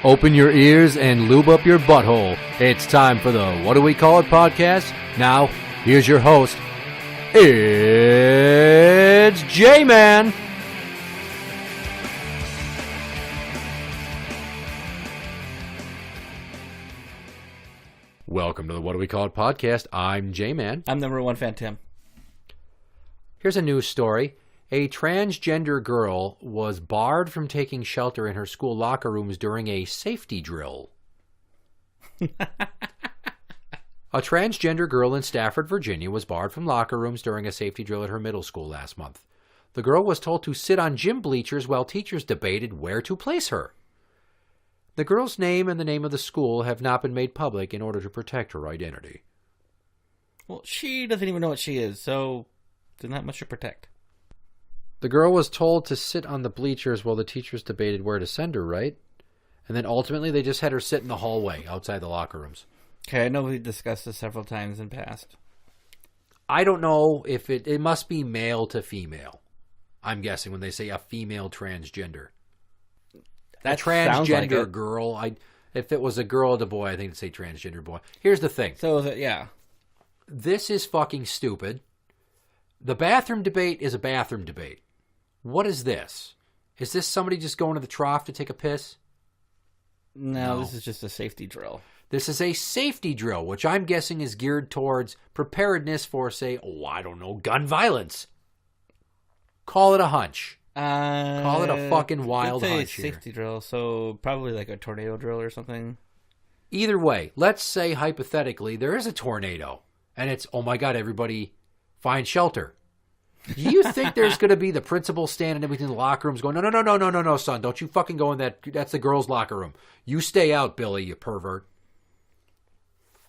Open your ears and lube up your butthole. It's time for the What Do We Call It podcast. Now, here's your host. It's Jmann. Welcome to the What Do We Call It podcast. I'm Jmann. I'm number one fan, Tim. Here's a news story. A transgender girl was barred from taking shelter in her school locker rooms during a safety drill. A transgender girl in Stafford, Virginia was barred from locker rooms during a safety drill at her middle school last month. The girl was told to sit on gym bleachers while teachers debated where to place her. The girl's name and the name of the school have not been made public in order to protect her identity. Well, she doesn't even know what she is, so there's not much to protect. The girl was told to sit on the bleachers while the teachers debated where to send her, right? And then ultimately they just had her sit in the hallway outside the locker rooms. Okay, I know we've discussed this several times in past. I don't know if it must be male to female. I'm guessing when they say a female transgender. That a transgender like girl. If it was a girl and a boy, I think it'd say transgender boy. Here's the thing. So, yeah. This is fucking stupid. The bathroom debate is a bathroom debate. What is this? Is this somebody just going to the trough to take a piss? No, this is just a safety drill. This is a safety drill, which I'm guessing is geared towards preparedness for, say, gun violence. Call it a hunch. Call it a fucking wild hunch here. Safety drill, so probably like a tornado drill or something. Either way, let's say hypothetically there is a tornado, and it's, oh my God, everybody find shelter. Do you think there's going to be the principal standing in between the locker rooms going, no, son, don't you fucking go in that. That's the girls' locker room. You stay out, Billy, you pervert.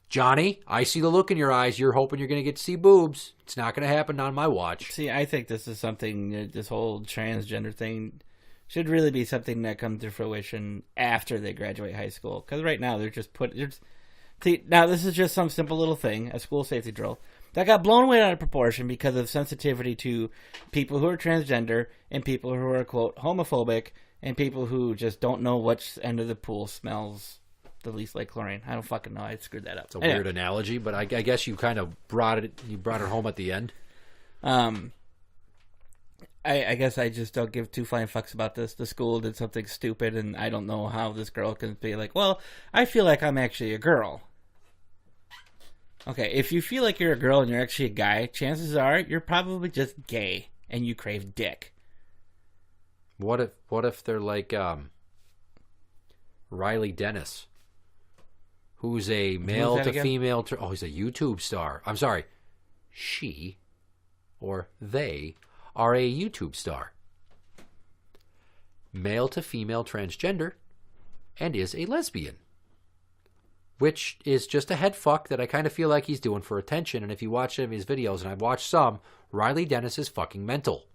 Johnny, I see the look in your eyes. You're hoping you're going to get to see boobs. It's not going to happen on my watch. See, I think this is something, this whole transgender thing should really be something that comes to fruition after they graduate high school. Because right now they're just see, now this is just some simple little thing, a school safety drill, that got blown away out of proportion because of sensitivity to people who are transgender and people who are, quote, homophobic and people who just don't know which end of the pool smells the least like chlorine. I don't fucking know. I screwed that up. It's a weird analogy, but I guess you kind of brought it home at the end. I guess I just don't give two flying fucks about this. The school did something stupid, and I don't know how this girl can be like, well, I feel like I'm actually a girl. Okay, if you feel like you're a girl and you're actually a guy, chances are you're probably just gay and you crave dick. What if they're like Riley Dennis, who's a male to female? He's a YouTube star. I'm sorry, she or they are a YouTube star. Male to female transgender and is a lesbian. Which is just a head fuck that I kind of feel like he's doing for attention. And if you watch any of his videos, and I've watched some, Riley Dennis is fucking mental.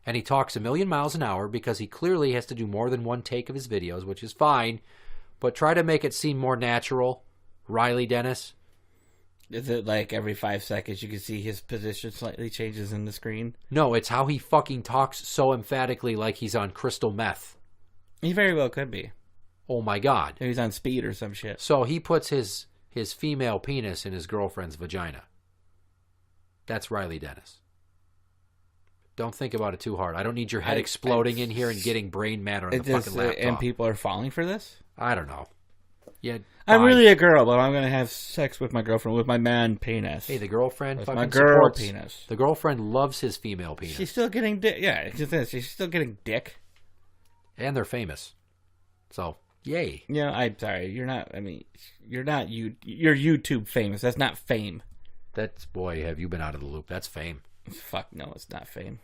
And he talks a million miles an hour because he clearly has to do more than one take of his videos, which is fine. But try to make it seem more natural, Riley Dennis. Is it like every 5 seconds you can see his position slightly changes in the screen? No, it's how he fucking talks so emphatically like he's on crystal meth. He very well could be. Oh my God. He's on speed or some shit. So he puts his female penis in his girlfriend's vagina. That's Riley Dennis. Don't think about it too hard. I don't need your head exploding in here and getting brain matter on the fucking laptop. And people are falling for this? I don't know. Yeah, I'm really a girl, but I'm going to have sex with my girlfriend with my man penis. Hey, the girlfriend with fucking my girl supports. Penis. The girlfriend loves his female penis. She's still getting dick. Yeah, she's still getting dick. And they're famous. So, yay. Yeah, I'm sorry. You're not you're YouTube famous. That's not fame. That's, boy, have you been out of the loop. That's fame. Fuck no, it's not fame.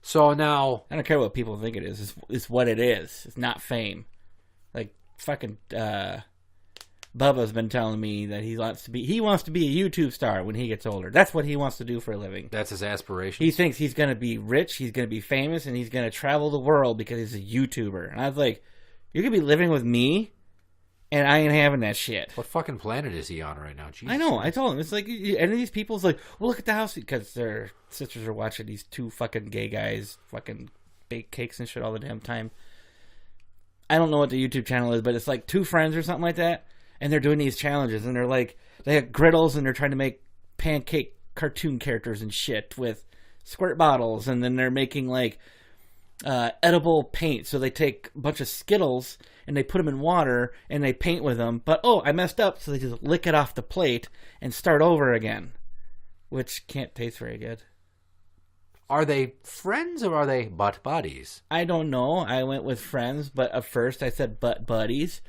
So now, I don't care what people think it is. It's what it is. It's not fame. Like fucking Bubba's been telling me that he wants to be a YouTube star when he gets older. That's what he wants to do for a living. That's his aspiration. He thinks he's going to be rich, he's going to be famous, and he's going to travel the world because he's a YouTuber. And I was like, you're going to be living with me? And I ain't having that shit. What fucking planet is he on right now? Jesus. I know. I told him. It's like, any of these people's like, well, look at the house. Because their sisters are watching these two fucking gay guys fucking bake cakes and shit all the damn time. I don't know what the YouTube channel is, but it's like two friends or something like that, and they're doing these challenges, and they're like, they have griddles, and they're trying to make pancake cartoon characters and shit with squirt bottles, and then they're making like edible paint. So they take a bunch of Skittles and they put them in water and they paint with them. But I messed up, so they just lick it off the plate and start over again, which can't taste very good. Are they friends or are they butt buddies? I don't know. I went with friends, but at first I said butt buddies.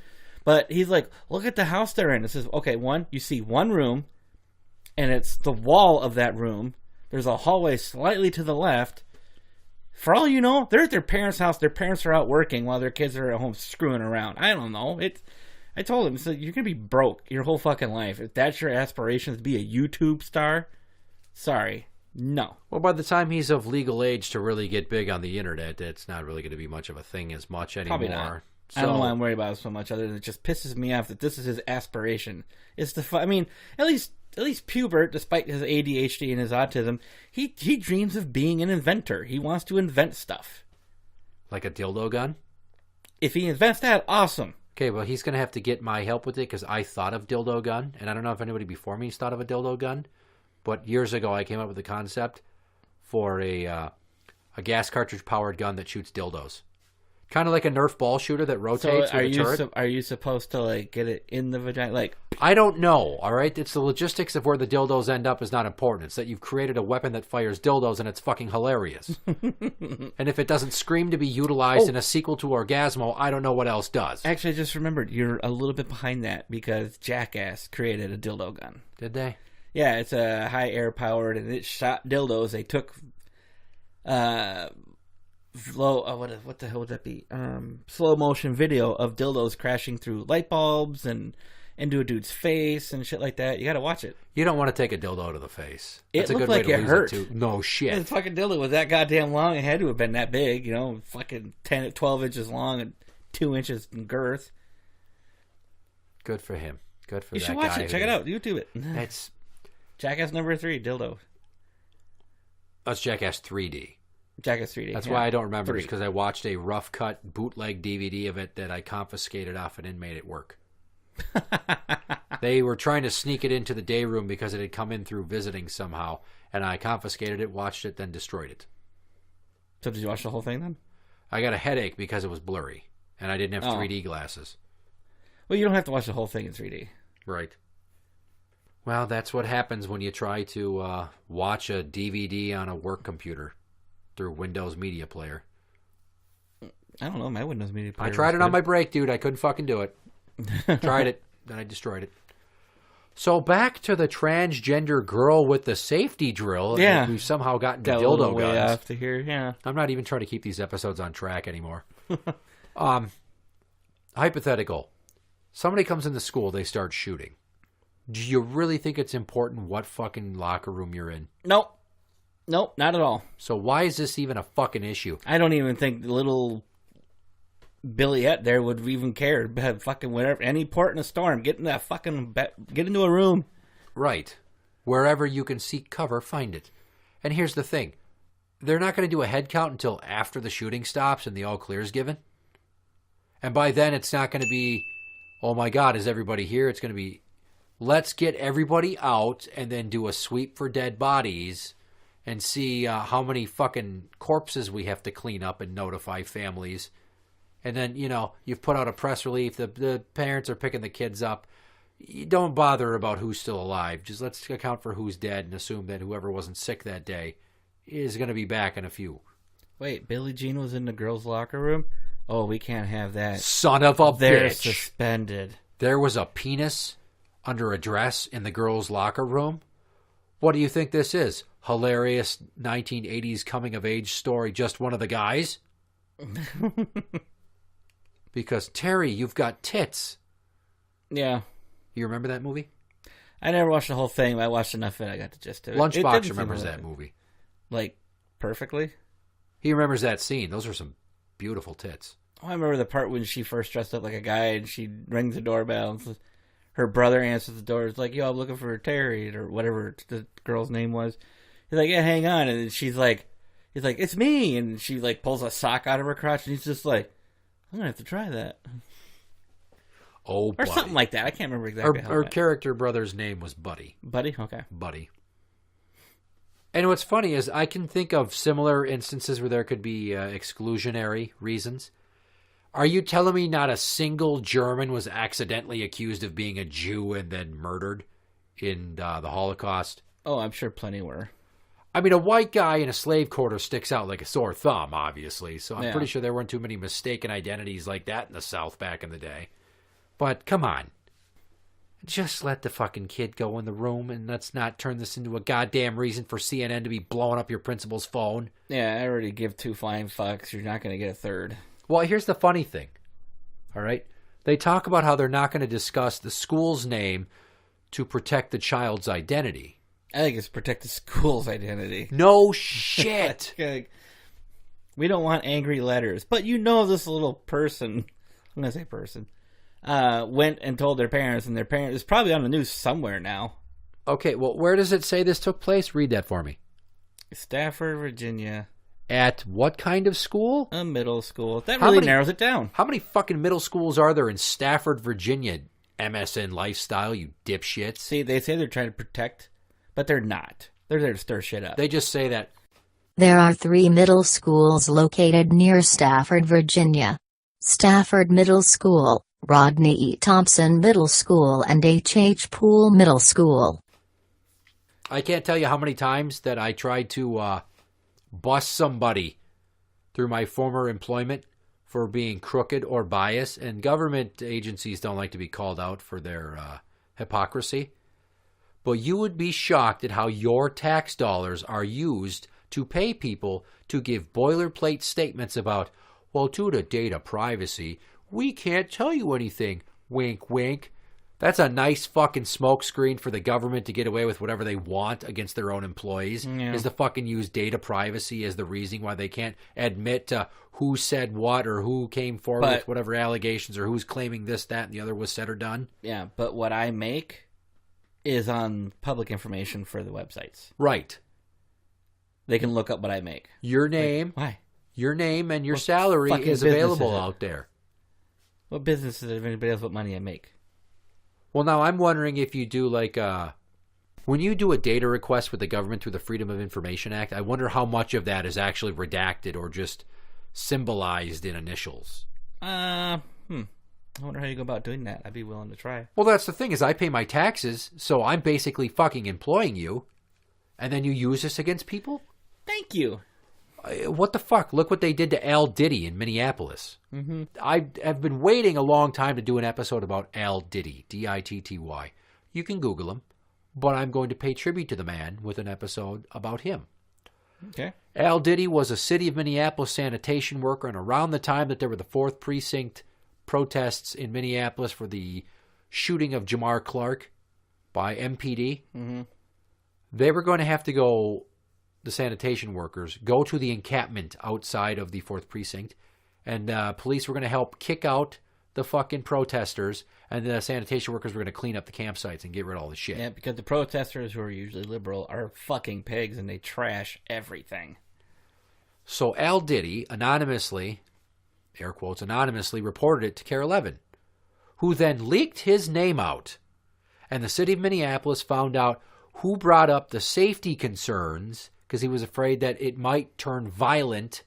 But he's like, look at the house they're in. It says, okay, you see one room, and it's the wall of that room. There's a hallway slightly to the left. For all you know, they're at their parents' house. Their parents are out working while their kids are at home screwing around. I don't know. I told him, so you're going to be broke your whole fucking life. If that's your aspiration, to be a YouTube star, sorry. No. Well, by the time he's of legal age to really get big on the internet, it's not really going to be much of a thing as much anymore. Probably not. So, I don't know why I'm worried about it so much, other than it just pisses me off that this is his aspiration. It's I mean, at least Pubert, despite his ADHD and his autism, he dreams of being an inventor. He wants to invent stuff. Like a dildo gun? If he invents that, awesome. Okay, well, he's going to have to get my help with it because I thought of dildo gun, and I don't know if anybody before me has thought of a dildo gun, but years ago I came up with the concept for a gas cartridge-powered gun that shoots dildos. Kind of like a Nerf ball shooter that rotates with a turret. Are you supposed to like get it in the vagina? Like, I don't know, all right? It's the logistics of where the dildos end up is not important. It's that you've created a weapon that fires dildos and it's fucking hilarious. And if it doesn't scream to be utilized in a sequel to Orgasmo, I don't know what else does. Actually, I just remembered, you're a little bit behind that because Jackass created a dildo gun. Did they? Yeah, it's a high air powered and it shot dildos. They took what the hell would that be? Slow motion video of dildos crashing through light bulbs and into a dude's face and shit like that. You gotta watch it. You don't want to take a dildo to the face. That's a good way to lose hurt. It too. No shit. The fucking dildo was that goddamn long. It had to have been that big, fucking 10, 12 inches long and 2 inches in girth. Good for him. Good for you that should watch guy. it. Check it out. YouTube it. It's Jackass number 3, dildo. That's Jackass 3D. Jackass 3D. That's why I don't remember, because I watched a rough cut bootleg DVD of it that I confiscated off an inmate at work. They were trying to sneak it into the day room because it had come in through visiting somehow, and I confiscated it, watched it, then destroyed it. So did you watch the whole thing then? I got a headache because it was blurry, and I didn't have 3D glasses. Well, you don't have to watch the whole thing in 3D. Right. Well, that's what happens when you try to watch a DVD on a work computer through Windows Media Player. I don't know, my Windows Media Player. I tried it on my break, dude. I couldn't fucking do it. Tried it, then I destroyed it. So back to the transgender girl with the safety drill. Yeah. We've somehow gotten to Got dildo way guns. off to here, yeah. I'm not even trying to keep these episodes on track anymore. Hypothetical. Somebody comes into school, they start shooting. Do you really think it's important what fucking locker room you're in? Nope, not at all. So why is this even a fucking issue? I don't even think the little Billiette there would even care. Fucking whatever, any port in a storm, get into a room. Right. Wherever you can seek cover, find it. And here's the thing. They're not going to do a head count until after the shooting stops and the all clear is given. And by then it's not going to be, oh my God, is everybody here? It's going to be, let's get everybody out and then do a sweep for dead bodies and see how many fucking corpses we have to clean up and notify families. And then, you've put out a press release. The parents are picking the kids up. You don't bother about who's still alive. Just let's account for who's dead and assume that whoever wasn't sick that day is going to be back in a few. Wait, Billie Jean was in the girls' locker room? Oh, we can't have that. Son of a They're bitch. suspended. There was a penis under a dress in the girls' locker room? What do you think this is? Hilarious 1980s coming-of-age story, just one of the guys? Because, Terry, you've got tits. Yeah. You remember that movie? I never watched the whole thing, but I watched enough of it. I got the gist of it. Lunchbox remembers that movie. Like, perfectly? He remembers that scene. Those are some beautiful tits. Oh, I remember the part when she first dressed up like a guy and she rings the doorbell and her brother answers the door. It's like, yo, I'm looking for Terry or whatever the girl's name was. He's like, yeah, hang on. And he's like, it's me. And she like pulls a sock out of her crotch and he's just like, I'm gonna have to try that. Oh, or Buddy. something like that. I can't remember exactly how. Her character brother's name was Buddy. Buddy? Okay. Buddy. And what's funny is I can think of similar instances where there could be exclusionary reasons. Are you telling me not a single German was accidentally accused of being a Jew and then murdered in the Holocaust? Oh, I'm sure plenty were. I mean, a white guy in a slave quarter sticks out like a sore thumb, obviously. So I'm pretty sure there weren't too many mistaken identities like that in the South back in the day. But come on. Just let the fucking kid go in the room and let's not turn this into a goddamn reason for CNN to be blowing up your principal's phone. Yeah, I already give 2 flying fucks. You're not going to get a third. Well, here's the funny thing. All right? They talk about how they're not going to discuss the school's name to protect the child's identity. I think it's protect the school's identity. No shit. We don't want angry letters. But this little person, I'm going to say person, went and told their parents, and their parents, it's probably on the news somewhere now. Okay, well, where does it say this took place? Read that for me. Stafford, Virginia. At what kind of school? A middle school. That really narrows it down. How many fucking middle schools are there in Stafford, Virginia? MSN Lifestyle, you dipshits. See, they say they're trying to protect, but they're not. They're there to stir shit up. They just say that. There are 3 middle schools located near Stafford, Virginia. Stafford Middle School, Rodney E. Thompson Middle School, and H. Poole Middle School. I can't tell you how many times that I tried to bust somebody through my former employment for being crooked or biased, and government agencies don't like to be called out for their hypocrisy. But you would be shocked at how your tax dollars are used to pay people to give boilerplate statements about, well, due to data privacy, we can't tell you anything. Wink, wink. That's a nice fucking smokescreen for the government to get away with whatever they want against their own employees, is to fucking use data privacy as the reason why they can't admit to who said what or who came forward with whatever allegations or who's claiming this, that, and the other was said or done. Yeah, but what I make is on public information for the websites. Right. They can look up what I make. Your name. Why? Your name and your salary is available out there. What business is it if anybody else what money I make? Well, now I'm wondering if you do when you do a data request with the government through the Freedom of Information Act, I wonder how much of that is actually redacted or just symbolized in initials. I wonder how you go about doing that. I'd be willing to try. Well, that's the thing is I pay my taxes, so I'm basically fucking employing you, and then you use this against people? Thank you. What the fuck? Look what they did to Al Diddy in Minneapolis. Mm-hmm. I have been waiting a long time to do an episode about Al Diddy, D-I-T-T-Y. You can Google him, but I'm going to pay tribute to the man with an episode about him. Okay. Al Diddy was a city of Minneapolis sanitation worker, and around the time that there were the 4th Precinct protests in Minneapolis for the shooting of Jmann Clark by MPD, they were going to have to go... the sanitation workers go to the encampment outside of the 4th Precinct, and police were going to help kick out the fucking protesters, and the sanitation workers were going to clean up the campsites and get rid of all the shit. Yeah, because the protesters, who are usually liberal, are fucking pigs, and they trash everything. So Al Diddy anonymously, air quotes, anonymously reported it to KARE 11, who then leaked his name out, and the city of Minneapolis found out who brought up the safety concerns because he was afraid that it might turn violent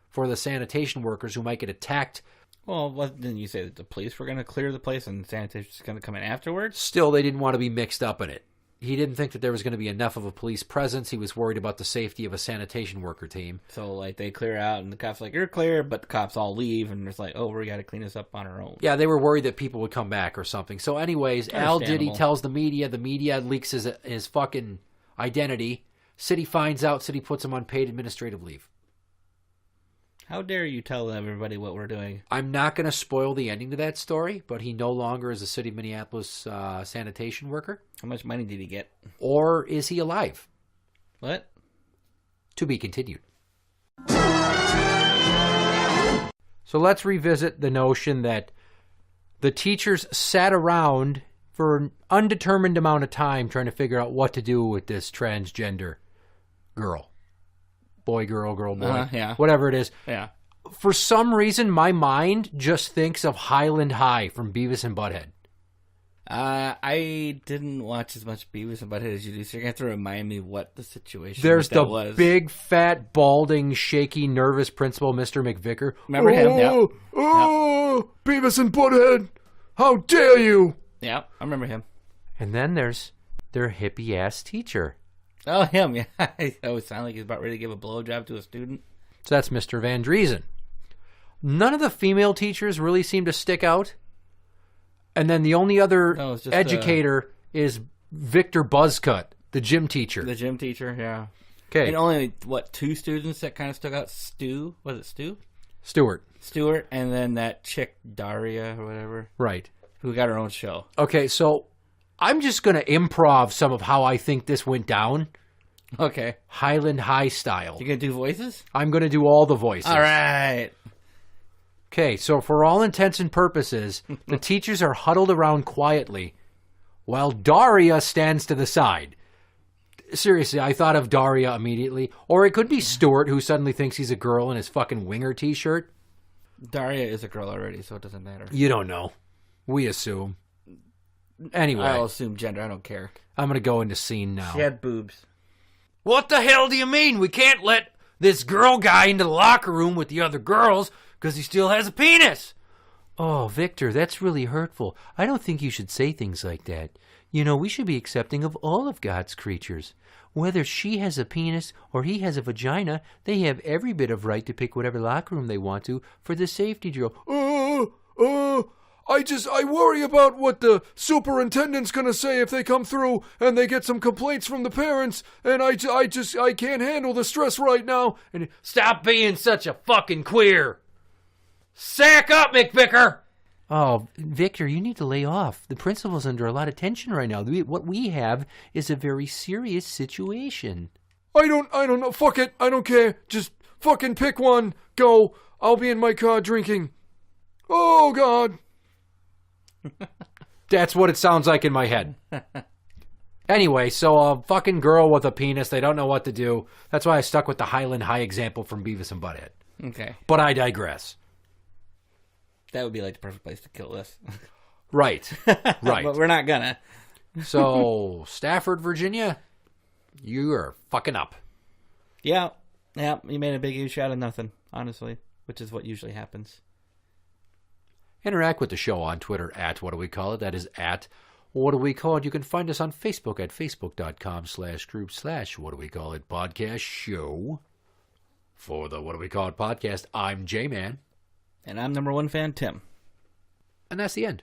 for the sanitation workers who might get attacked. Well, didn't you say that the police were going to clear the place and sanitation was going to come in afterwards? Still, they didn't want to be mixed up in it. He didn't think that there was going to be enough of a police presence. He was worried about the safety of a sanitation worker team. So, they clear out, and the cops are like, you're clear, but the cops all leave, and it's like, oh, we got to clean this up on our own. Yeah, they were worried that people would come back or something. So anyways, Al Diddy tells the media leaks his fucking identity. City finds out, city puts him on paid administrative leave. How dare you tell everybody what we're doing? I'm not going to spoil the ending to that story, but he no longer is a city of Minneapolis sanitation worker. How much money did he get? Or is he alive? What? To be continued. So let's revisit the notion that the teachers sat around for an undetermined amount of time trying to figure out what to do with this transgender girl. Boy, girl, boy. Yeah. Whatever it is. Yeah. For some reason, my mind just thinks of Highland High from Beavis and Butthead. I didn't watch as much Beavis and Butthead as you do, so you're going to have to remind me what the situation There's the was. big, fat, balding, shaky, nervous principal, Mr. McVicker. Remember him? Yep. Oh, Beavis and Butthead! How dare you! Yeah, I remember him. And then there's their hippie-ass teacher. Oh, him, yeah. It always sounded like he's about ready to give a blowjob to a student. So that's Mr. Van Driesen. None of the female teachers really seem to stick out. And then the only other educator is Victor Buzzcut, the gym teacher. The gym teacher, yeah. Okay. And only, two students that kind of stuck out? Stu? Was it Stu? Stewart. And then that chick, Daria, or whatever. Right. Who got her own show. Okay, so I'm just going to improv some of how I think this went down. Okay. Highland High style. You going to do voices? I'm going to do all the voices. All right. Okay, so for all intents and purposes, the teachers are huddled around quietly while Daria stands to the side. Seriously, I thought of Daria immediately. Or it could be Stuart, who suddenly thinks he's a girl in his fucking winger t-shirt. Daria is a girl already, so it doesn't matter. You don't know. We assume. Anyway. I'll assume gender. I don't care. I'm going to go into scene now. She had boobs. What the hell do you mean? We can't let this girl guy into the locker room with the other girls because he still has a penis. Oh, Victor, that's really hurtful. I don't think you should say things like that. You know, we should be accepting of all of God's creatures. Whether she has a penis or he has a vagina, they have every bit of right to pick whatever locker room they want to for the safety drill. I worry about what the superintendent's gonna say if they come through and they get some complaints from the parents, and I can't handle the stress right now. And stop being such a fucking queer. Sack up, McVicker! Oh, Victor, you need to lay off. The principal's under a lot of tension right now. What we have is a very serious situation. I don't know. Fuck it. I don't care. Just fucking pick one. Go. I'll be in my car drinking. Oh, God. That's what it sounds like in my head. Anyway, so a fucking girl with a penis, they don't know what to do. That's why I stuck with the Highland High example from Beavis and Butthead. Okay. But I digress. That would be like the perfect place to kill this. Right. Right. But we're not gonna. So, Stafford, Virginia, you are fucking up. Yeah. Yeah, you made a big huge out of nothing, honestly, which is what usually happens. Interact with the show on Twitter at What Do We Call It? That is at What Do We Call It? You can find us on Facebook at facebook.com/group/What Do We Call It podcast show. For the What Do We Call It podcast, I'm Jmann. And I'm number one fan, Tim. And that's the end.